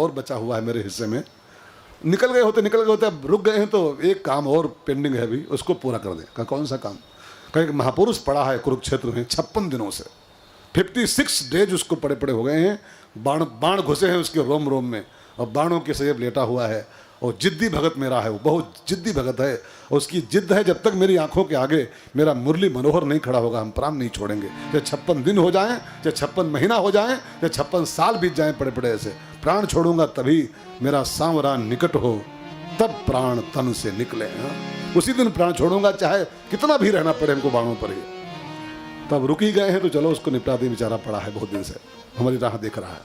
और बचा हुआ है मेरे हिस्से में, निकल गए होते, अब रुक गए हैं तो एक काम और पेंडिंग है अभी, उसको पूरा कर दें। कहा कौन सा काम? कहा एक महापुरुष पड़ा है कुरुक्षेत्र में 56 दिनों से, 56 डेज उसको पड़े पड़े हो गए हैं, बाण घुसे हैं उसके रोम रोम में, और बाणों के सैब लेटा हुआ है, और जिद्दी भगत मेरा है, वो बहुत जिद्दी भगत है, और उसकी जिद्द है जब तक मेरी आंखों के आगे मेरा मुरली मनोहर नहीं खड़ा होगा हम प्राण नहीं छोड़ेंगे। चाहे 56 दिन हो जाएं, चाहे 56 महीना हो जाएं, चाहे 56 साल बीत जाएं, पड़े पड़े ऐसे प्राण छोड़ूंगा तभी मेरा सांवरा निकट हो, तब प्राण तन से निकले। उसी दिन प्राण छोड़ूंगा, चाहे कितना भी रहना पड़े हमको बाणों पर ही। तब रुक ही गए हैं तो चलो उसको निपटा दे, बेचारा पड़ा है बहुत दिन से हमारी राह देख रहा है।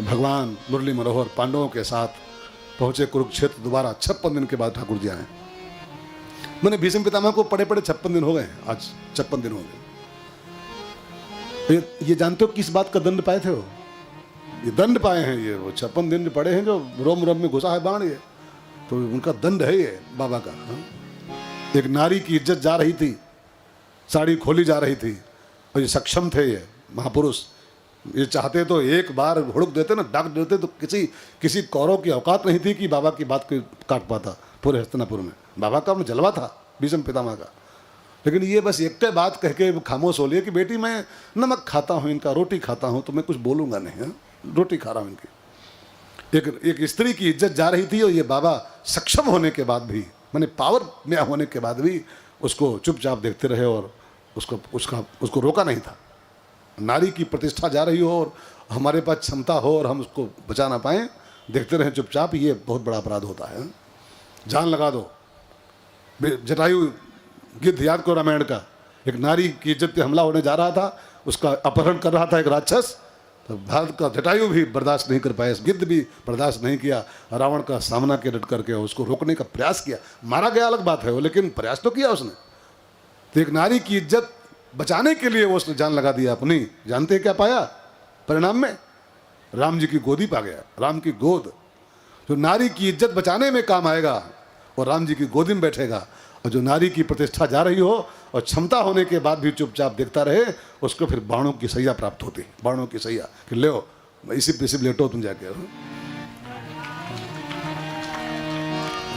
भगवान मुरली मनोहर पांडवों के साथ पहुंचे कुरुक्षेत्र दोबारा 56 दिन के बाद ठाकुर जी आए। मैंने भीष्म पितामह को पड़े पड़े 56 दिन हो गए, आज 56 दिन हो गए। ये जानते हो किस बात का दंड पाए थे? वो ये दंड पाए हैं, ये वो 56 दिन पड़े हैं जो रोम रोम में घुसा है बाण, ये तो उनका दंड है ये बाबा का। एक नारी की इज्जत जा रही थी, साड़ी खोली जा रही थी, और ये सक्षम थे ये महापुरुष, ये चाहते तो एक बार हुड़क देते ना, डाक देते तो किसी कौरव की औकात नहीं थी कि बाबा की बात को काट पाता पूरे हस्तिनापुर में। बाबा का जलवा था भीष्म पितामह का, लेकिन ये बस एक बात कह के खामोश हो लिए कि बेटी मैं नमक खाता हूँ इनका, रोटी खाता हूँ, तो मैं कुछ बोलूँगा नहीं, रोटी खा रहा हूँ इनकी। एक स्त्री की इज्जत जा रही थी, और ये बाबा सक्षम होने के बाद भी, मैंने पावर में होने के बाद भी उसको चुपचाप देखते रहे, और उसको रोका नहीं था। नारी की प्रतिष्ठा जा रही हो और हमारे पास क्षमता हो और हम उसको बचा ना पाएँ, देखते रहें चुपचाप, ये बहुत बड़ा अपराध होता है। जान लगा दो। जटायु गिद्ध याद करो रामायण का, एक नारी की इज्जत पे हमला होने जा रहा था, उसका अपहरण कर रहा था एक राक्षस, तो भारत का जटायु भी बर्दाश्त नहीं कर पाया, गिद्ध भी बर्दाश्त नहीं किया, रावण का सामना के डट करके उसको रोकने का प्रयास किया। मारा गया अलग बात है वो, लेकिन प्रयास तो किया उसने। तो एक नारी की इज्जत बचाने के लिए वो उसने जान लगा दिया अपनी। जानते हैं क्या पाया परिणाम में? राम जी की गोदी पा गया, राम की गोद, जो नारी की इज्जत बचाने में काम आएगा, और राम जी की गोदी में बैठेगा। और जो नारी की प्रतिष्ठा जा रही हो और क्षमता होने के बाद भी चुपचाप देखता रहे, उसको फिर बाणों की सैया प्राप्त होती, बाणों की सैया कि ले इसी पे लेटो तुम जाके।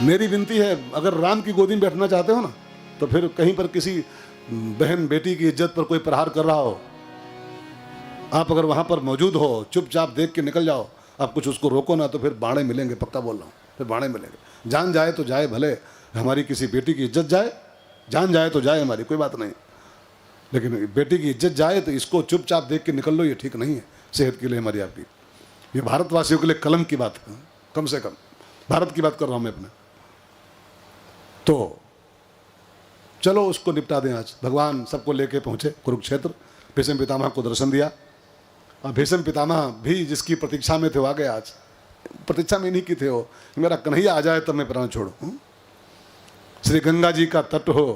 मेरी विनती है, अगर राम की गोदी में बैठना चाहते हो ना, तो फिर कहीं पर किसी बहन बेटी की इज्जत पर कोई प्रहार कर रहा हो, आप अगर वहां पर मौजूद हो, चुपचाप देख के निकल जाओ। आप कुछ उसको रोको ना, तो फिर बाणे मिलेंगे, पक्का बोल रहा हूँ, फिर बाणे मिलेंगे। जान जाए तो जाए, भले हमारी किसी बेटी की इज्जत जाए, जान जाए तो जाए, हमारी कोई बात नहीं, लेकिन बेटी की इज्जत जाए तो इसको चुपचाप देख के निकल लो, ये ठीक नहीं है सेहत के लिए हमारी आपकी। ये भारतवासियों के लिए कलंक की बात है, कम से कम भारत की बात कर रहा हूँ मैं अपने। तो चलो उसको निपटा दें। आज भगवान सबको लेके पहुंचे कुरुक्षेत्र, भीष्म पितामह को दर्शन दिया, और भीष्म पितामह भी जिसकी प्रतीक्षा में थे वो आ गए। आज प्रतीक्षा में नहीं की थे वो, मेरा कन्हैया आ जाए तब मैं प्राण छोड़ूं। श्री गंगा जी का तट हो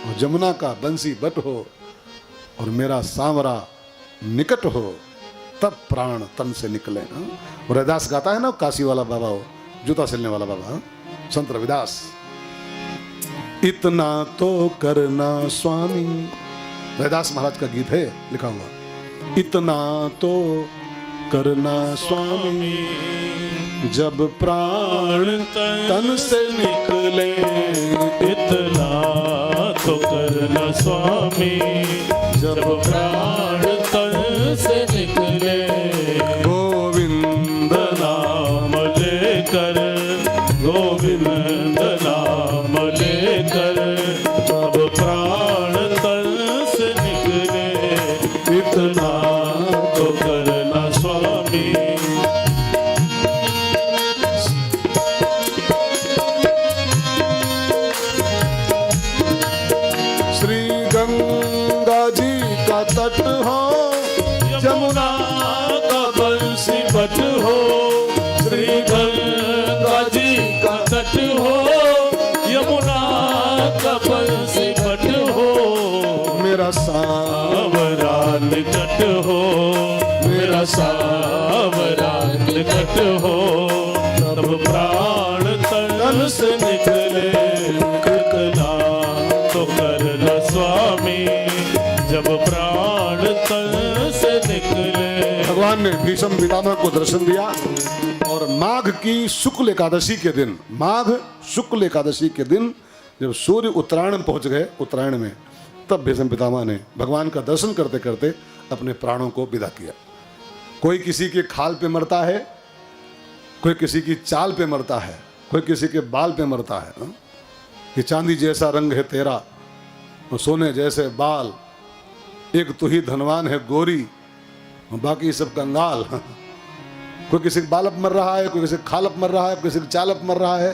और जमुना का बंसी बट हो, और मेरा सांवरा निकट हो, तब प्राण तन से निकले। रविदास गाता है ना, काशी वाला बाबा हो, जूता सिलने वाला बाबा, संत रविदास। इतना तो करना स्वामी, रविदास महाराज का गीत है लिखा हुआ। इतना तो करना स्वामी, जब प्राण तन से निकले। इतना तो करना स्वामी, जब प्राण तन से निकले। गोविंद नाम लेकर, गोविंद नाम लेकर, जब प्राण तन से निकले। इतना तो करना स्वामी। श्री गंगा जी का तट हो, यमुना का बंसी बट हो। श्री गंगा जी का तट हो, यमुना का बंसी बट हो। मेरा सांवरा निकट हो, मेरा सांवरा निकट हो, तब प्राण तन से निकले। इतना तो करना स्वामी, जब प्राण तन से निकले। भगवान ने भीष्म पितामह को दर्शन दिया और माघ की शुक्ल एकादशी के दिन, माघ शुक्ल एकादशी के दिन जब सूर्य उत्तरायण में पहुंच गए, उत्तरायण में, तब भीष्म पितामह ने भगवान का दर्शन करते करते अपने प्राणों को विदा किया। कोई किसी के खाल पे मरता है, कोई किसी की चाल पे मरता है, कोई किसी के बाल पे मरता है ना? कि चांदी जैसा रंग है तेरा, सोने जैसे बाल, एक तू ही धनवान है गोरी, बाकी सब कंगाल। कोई किसी के बाल पर मर रहा है, कोई किसी के खाल पर मर रहा है, किसी के चाल पर मर रहा है।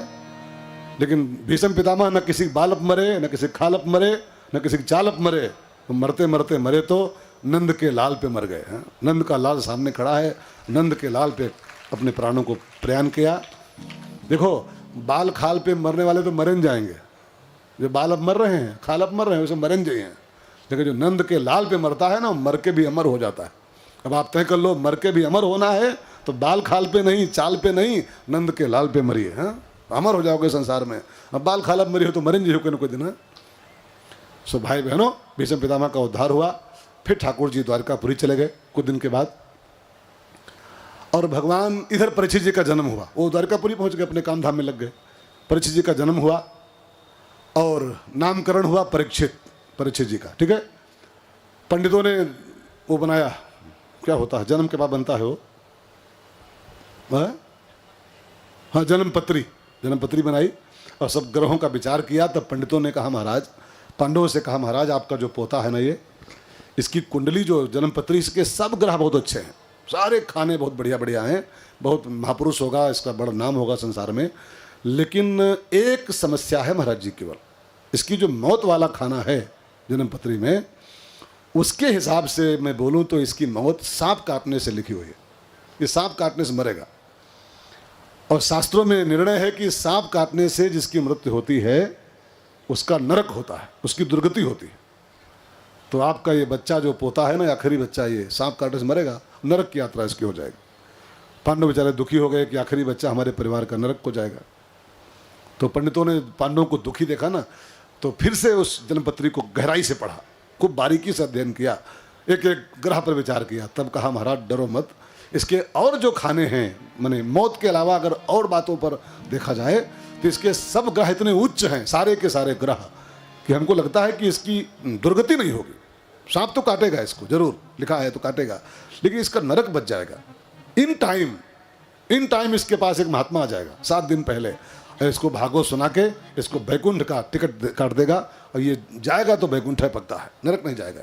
लेकिन भीष्म पितामह न किसी के बाल पर मरे, न किसी के खाल पर मरे, न किसी के चाल पर मरे। तो मरते मरते मरे तो नंद के लाल पे मर गए। नंद का लाल सामने खड़ा है, नंद के लाल पे अपने प्राणों को प्रयाण किया। देखो, बाल खाल पे मरने वाले तो मरन जाएंगे, जो बाल अब मर रहे हैं, खाल अब मर रहे हैं, उसे मरन जाइए। लेकिन जो नंद के लाल पे मरता है ना, मर के भी अमर हो जाता है। अब आप तय कर लो, मर के भी अमर होना है तो बाल खाल पे नहीं, चाल पे नहीं, नंद के लाल पे मरिए। अमर हो जाओगे संसार में। अब बाल खाल अब मरी हो तो मरें जी हो कोई दिन। सो भाई बहनों, भीष्म पितामह का उद्धार हुआ। फिर ठाकुर जी द्वारकापुरी चले गए कुछ दिन के बाद, और भगवान इधर परीक्षित जी का जन्म हुआ। वो द्वारकापुरी पहुंच गए, अपने काम धाम में लग गए। परीक्षित जी का जन्म हुआ और नामकरण हुआ परीक्षित, परीक्षित जी का। ठीक है, पंडितों ने वो बनाया, क्या होता है जन्म के बाद बनता है वो, हाँ जन्म पत्री बनाई और सब ग्रहों का विचार किया। तब पंडितों ने कहा महाराज, पांडवों से कहा महाराज आपका जो पोता है ना, ये इसकी कुंडली जो जन्म पत्री, इसके सब ग्रह बहुत अच्छे हैं, सारे खाने बहुत बढ़िया बढ़िया हैं, बहुत महापुरुष होगा, इसका बड़ा नाम होगा संसार में। लेकिन एक समस्या है महाराज जी, केवल इसकी जो मौत वाला खाना है जन्म पत्री में, उसके हिसाब से मैं बोलूं तो इसकी मौत सांप काटने से लिखी हुई है। ये सांप काटने से मरेगा, और शास्त्रों में निर्णय है कि सांप काटने से जिसकी मृत्यु होती है उसका नरक होता है, उसकी दुर्गति होती है। तो आपका ये बच्चा जो पोता है ना, आखिरी बच्चा, ये सांप काटने से मरेगा, नरक की यात्रा इसकी हो जाएगी। पांडव बेचारे दुखी हो गए कि आखिरी बच्चा हमारे परिवार का नरक हो जाएगा। तो पंडितों ने पांडवों को दुखी देखा ना, तो फिर से उस जन्मपत्री को गहराई से पढ़ा, खूब बारीकी से अध्ययन किया, एक एक ग्रह पर विचार किया। तब कहा महाराज डरो मत, इसके और जो खाने हैं, माने मौत के अलावा अगर और बातों पर देखा जाए तो इसके सब ग्रह इतने उच्च हैं, सारे के सारे ग्रह, कि हमको लगता है कि इसकी दुर्गति नहीं होगी। सांप तो काटेगा इसको, जरूर लिखा है तो काटेगा, लेकिन इसका नरक बच जाएगा। इन टाइम इसके पास एक महात्मा आ जाएगा 7 दिन पहले, इसको भागवत सुना के इसको बैकुंठ का टिकट काट देगा, और ये जाएगा तो बैकुंठ है पक्का है, नरक नहीं जाएगा।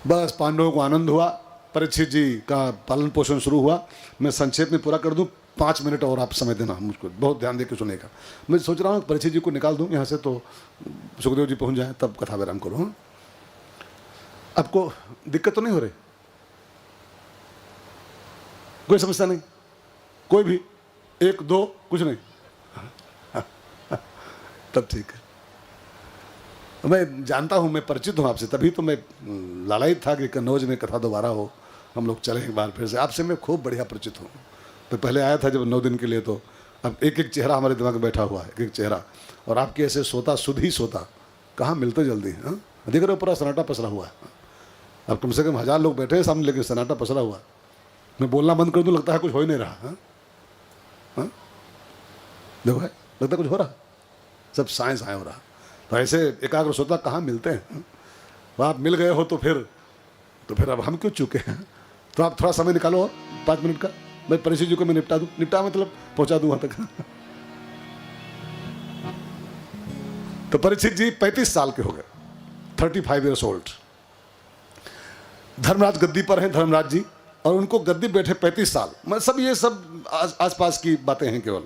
बस पांडवों को आनंद हुआ, परीक्षित जी का पालन पोषण शुरू हुआ। मैं संक्षेप में पूरा कर दूं, 5 मिनट और आप समय देना मुझको, बहुत ध्यान देकर सुनेगा। मैं सोच रहा हूँ परीक्षित जी को निकाल दूं यहाँ से, तो सुखदेव जी पहुँच जाए, तब कथा विराम करूँ। आपको दिक्कत तो नहीं हो रही? कोई समस्या नहीं? कोई भी 1 2 कुछ नहीं? तब ठीक है। मैं जानता हूँ, मैं परिचित हूँ आपसे, तभी तो मैं लालायित था कि कन्नौज में कथा दोबारा हो, हम लोग चले एक बार फिर से। आपसे मैं खूब बढ़िया परिचित हूँ। मैं पहले आया था जब 9 दिन के लिए, तो अब एक एक चेहरा हमारे दिमाग में बैठा हुआ है, एक एक चेहरा। और आपके ऐसे सोता सुध ही सोता कहाँ मिलते जल्दी। हाँ, देख रहे हो पूरा सन्नाटा पसरा हुआ है। अब कम से कम 1000 लोग बैठे हैं सामने, लेकिन सन्नाटा पसरा हुआ। मैं बोलना बंद कर दूँ, लगता है कुछ हो ही नहीं रहा। हाँ, देखो है, लगता है कुछ हो रहा, सब साए साए हो रहा। तो ऐसे एकाग्र श्रोता कहाँ मिलते हैं? तो आप मिल गए हो तो फिर अब हम क्यों चूके हैं? तो आप थोड़ा समय निकालो, 5 मिनट का। मैं परीक्षित जी को मैं निपटा दूँ, निपटा मतलब पहुँचा दूँ वहाँ तक। तो परीक्षित जी 35 साल के हो गए, 35 ईयर्स ओल्ड। धर्मराज गद्दी पर हैं, धर्मराज जी, और उनको गद्दी बैठे 35 साल। मतलब सब ये सब आसपास की बातें हैं केवल।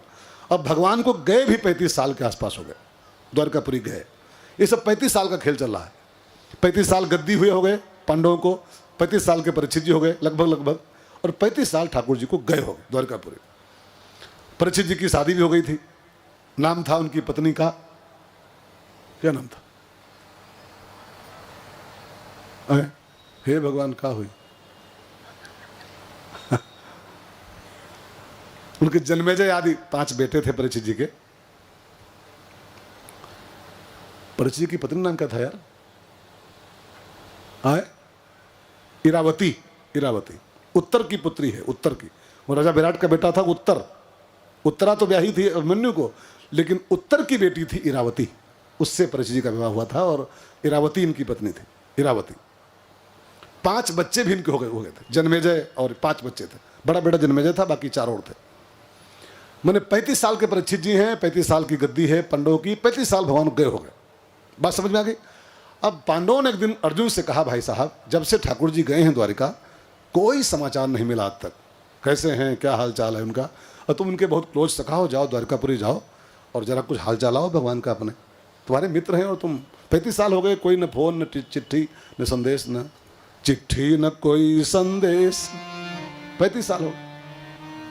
अब भगवान को गए भी 35 साल के आसपास हो गए, द्वारकापुरी गए। ये सब 35 साल का खेल चल रहा है। 35 साल गद्दी हुए हो गए पांडवों को, 35 साल के परीक्षित जी हो गए लगभग, और 35 साल ठाकुर जी को गए हो गए द्वारकापुरी। परीक्षित जी की शादी भी हो गई थी, नाम था उनकी पत्नी का, क्या नाम था? हे भगवान, का हुई? उनके जन्मेजय आदि 5 बेटे थे परीक्षित जी के। परीक्षित जी की पत्नी नाम क्या था यार? इरावती। उत्तर की पुत्री है, उत्तर की। वो राजा विराट का बेटा था उत्तर। उत्तरा तो ब्याही थी अभिमन्यु को, लेकिन उत्तर की बेटी थी इरावती, उससे परीक्षित जी का विवाह हुआ था और इरावती इनकी पत्नी थी, इरावती। 5 बच्चे भी इनके हो गए थे, जन्मेजय और 5 बच्चे थे। बड़ा बेटा जन्मेजय था, बाकी 4 और थे। मैंने 35 साल के परीक्षित जी हैं, 35 साल की गद्दी है पांडवों की, 35 साल भगवान गए हो गए। बात समझ में आ गई। अब पांडवों ने एक दिन अर्जुन से कहा, भाई साहब जब से ठाकुर जी गए हैं द्वारिका कोई समाचार नहीं मिला आज तक, कैसे हैं, क्या हाल चाल है उनका, और तुम उनके बहुत क्लोज सखा हो, जाओ द्वारिकापुरी जाओ और जरा कुछ हाल चाल आओ भगवान का अपने, तुम्हारे मित्र हैं और तुम 35 साल हो गए, कोई न फोन न चिट्ठी न संदेश, न चिट्ठी न कोई संदेश, 35 साल हो।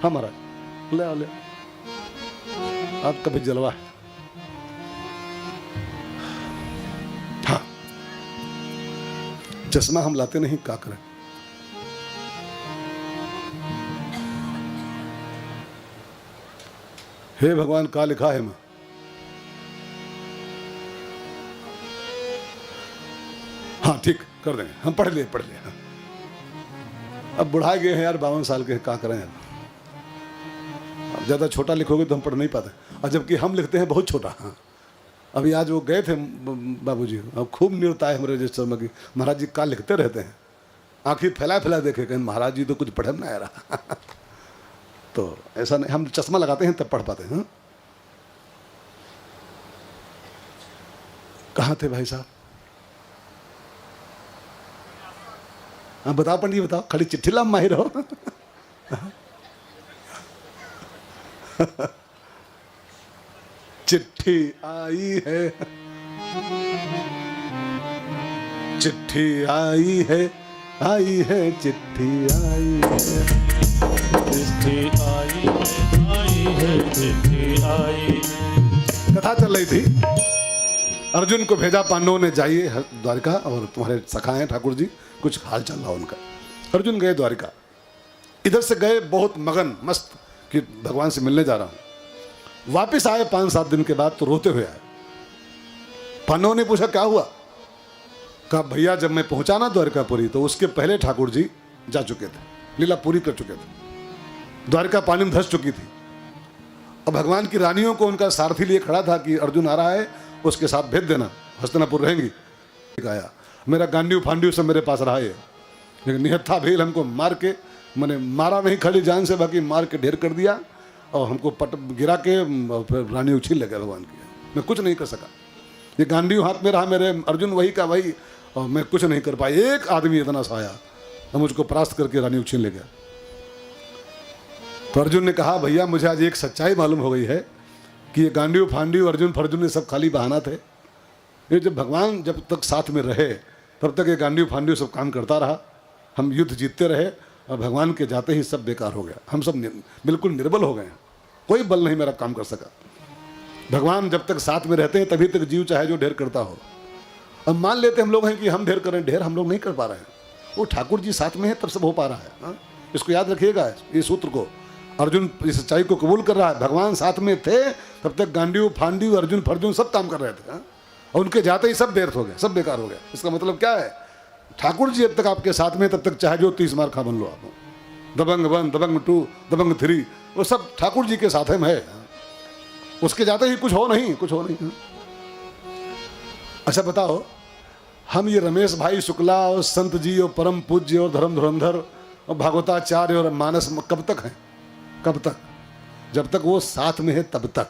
हाँ महाराज ले आओ ले आओ, आपका भी जलवा है। हाँ चश्मा हम लाते नहीं, क्या करें। हे भगवान का लिखा है मैं, हाँ ठीक कर देंगे, हम पढ़ लिए। हाँ। अब बुढ़ा गए हैं यार, 52 साल के, क्या करें यार। ज़्यादा छोटा लिखोगे तो हम पढ़ नहीं पाते, और जबकि हम लिखते हैं बहुत छोटा। हाँ अभी आज वो गए थे बाबूजी, अब खूब न्यूनता है हमारे रजिस्टर में कि महाराज जी का लिखते रहते हैं, आँखें फैला फैला देखे, कहीं महाराज जी तो कुछ पढ़े ना आ रहा। तो ऐसा नहीं, हम चश्मा लगाते हैं तब पढ़ पाते हैं। कहाँ थे भाई साहब? हाँ बताओ पंडित जी बताओ, खाली चिट्ठी लाम माहिर हो। चिट्ठी आई है, चिट्ठी आई है, आई है चिट्ठी आई है, चिट्ठी आई है, चिट्ठी आई। कथा चल रही थी, अर्जुन को भेजा पांडवों ने, जाइए द्वारिका और तुम्हारे सखा हैं ठाकुर जी, कुछ हाल चल रहा उनका। अर्जुन गए द्वारिका, इधर से गए बहुत मगन मस्त कि भगवान से मिलने जा रहा हूं। वापस आए 5-7 दिन के बाद तो रोते हुए आए। पांडवों ने पूछा क्या हुआ? कहा भैया जब मैं पहुंचा ना द्वारिकापुरी तो उसके पहले ठाकुर जी जा चुके थे, लीला पूरी कर चुके थे, द्वारिका पानी में धंस चुकी थी। और भगवान की रानियों को उनका सारथी लिए खड़ा था कि अर्जुन आ रहा है, उसके साथ भेज देना, हस्तिनापुर रहेंगी। आया मेरा गांडीव फांडीव सब मेरे पास रहा है, लेकिन निहत्था भील हमको मार के, मैंने मारा नहीं खड़ी जान से, बाकी मार के ढेर कर दिया और हमको पट गिरा के फिर रानी उछील ले गया भगवान की। मैं कुछ नहीं कर सका, ये गांडीव हाथ में रहा मेरे, अर्जुन वही का वही, और मैं कुछ नहीं कर पाया। एक आदमी इतना सा आया तो मुझको परास्त करके रानी उछील ले गया। तो अर्जुन ने कहा भैया मुझे आज एक सच्चाई मालूम हो गई है कि ये गांडीव फांडीव अर्जुन फर्जुन ये सब खाली बहाना थे। ये जब भगवान जब तक साथ में रहे तब तक ये गांडीव फांडीव सब काम करता रहा, हम युद्ध जीतते रहे, और भगवान के जाते ही सब बेकार हो गया। हम सब बिल्कुल निर्बल हो गए हैं, कोई बल नहीं मेरा काम कर सका। भगवान जब तक साथ में रहते हैं तभी तक जीव चाहे जो ढेर करता हो। अब मान लेते हम लोग हैं कि हम ढेर करें, ढेर हम लोग नहीं कर पा रहे हैं, वो ठाकुर जी साथ में है तब सब हो पा रहा है। हाँ? इसको याद रखिएगा, इस सूत्र को। अर्जुन इस सच्चाई को कबूल कर रहा है, भगवान साथ में थे तब तक गांडीव फांडीव अर्जुन फर्जुन सब काम कर रहे थे। हाँ? और उनके जाते ही सब व्यर्थ हो गया, सब बेकार हो गया। इसका मतलब क्या है? ठाकुर जी जब तक आपके साथ में तब तक चाहे जो 30 मार खा बन लो आप, दबंग 1 दबंग 2 दबंग 3, वो सब ठाकुर जी के साथ में है। उसके जाते ही कुछ हो नहीं, कुछ हो नहीं। अच्छा बताओ, हम ये रमेश भाई शुक्ला और संत जी और परम पूज्य और धर्म धुरंधर और भागवताचार्य और मानस कब तक हैं? कब तक? जब तक वो साथ में है तब तक।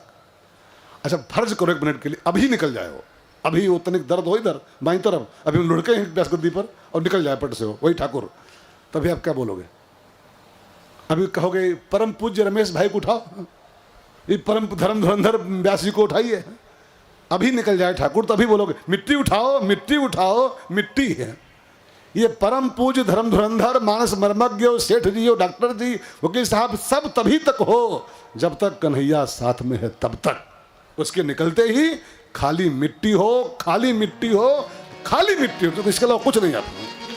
अच्छा फर्ज करो 1 मिनट के लिए, अभी निकल जाए वो, अभी वो तनिक दर्द हो इधर बाई तरफ, अभी हम लुढ़के हैं व्यास गद्दी पर और निकल जाए पट से हो वही ठाकुर, तभी आप क्या बोलोगे? अभी कहोगे परम पूज्य रमेश भाई को उठाओ, ये परम धर्म धुरंधर व्यास जी को उठाइए, अभी निकल जाए ठाकुर, तभी बोलोगे मिट्टी उठाओ मिट्टी उठाओ, मिट्टी है। ये परम पूज्य धर्म धुरंधर मानस मर्मज्ञ सेठ जी और डॉक्टर जी वकील साहब सब तभी तक हो जब तक कन्हैया साथ में है तब तक। उसके निकलते ही खाली मिट्टी हो, खाली मिट्टी हो, खाली मिट्टी हो, तो इसके अलावा कुछ नहीं, आप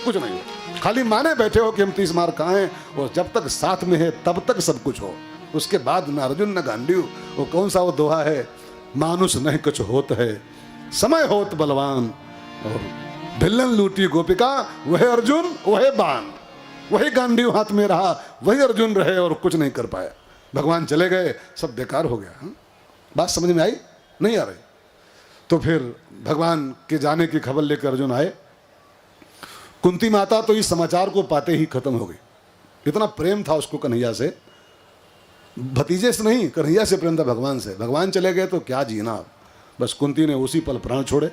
कुछ नहीं हो, खाली माने बैठे हो कि हम 30 मार खाएं, और जब तक साथ में है तब तक सब कुछ हो। उसके बाद न अर्जुन न गांडीव, वो कौन सा वो दोहा है, मानुष नहीं कुछ होत है समय होत बलवान, और भिल्लन लूटी गोपिका वह अर्जुन वह बाण, वही गांडीव हाथ में रहा, वही अर्जुन रहे और कुछ नहीं कर पाया। भगवान चले गए, सब बेकार हो गया। बात समझ में आई? नहीं आ रही? तो फिर भगवान के जाने की खबर लेकर अर्जुन आए। कुंती माता तो इस समाचार को पाते ही खत्म हो गई। इतना प्रेम था उसको कन्हैया से, भतीजे से नहीं, कन्हैया से प्रेम था भगवान से। भगवान चले गए तो क्या जीना। बस कुंती ने उसी पल प्राण छोड़े।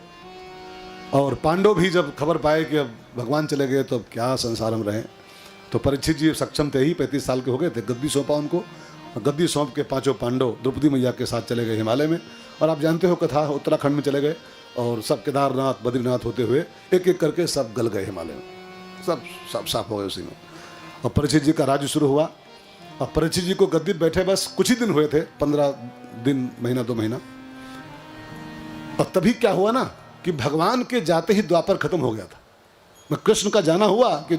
और पांडव भी जब खबर पाए कि अब भगवान चले गए तो अब क्या संसार में रहें, तो परीक्षित जी सक्षम थे ही, 35 साल के हो गए थे। गद्दी सौंपा उनको, गद्दी सौंप के पांचों पांडव द्रौपदी मैया के साथ चले गए हिमालय में। और आप जानते हो कथा, उत्तराखंड में चले गए और सब केदारनाथ बद्रीनाथ होते हुए एक एक करके सब गल गए हिमालय में, सब साफ हो गए उसी में। और परीक्षित जी का राज्य शुरू हुआ। और परीक्षित जी को गद्दी बैठे बस कुछ ही दिन हुए थे, 15 दिन, महीना 2 महीना। और तभी क्या हुआ ना कि भगवान के जाते ही द्वापर खत्म हो गया था। कृष्ण का जाना हुआ कि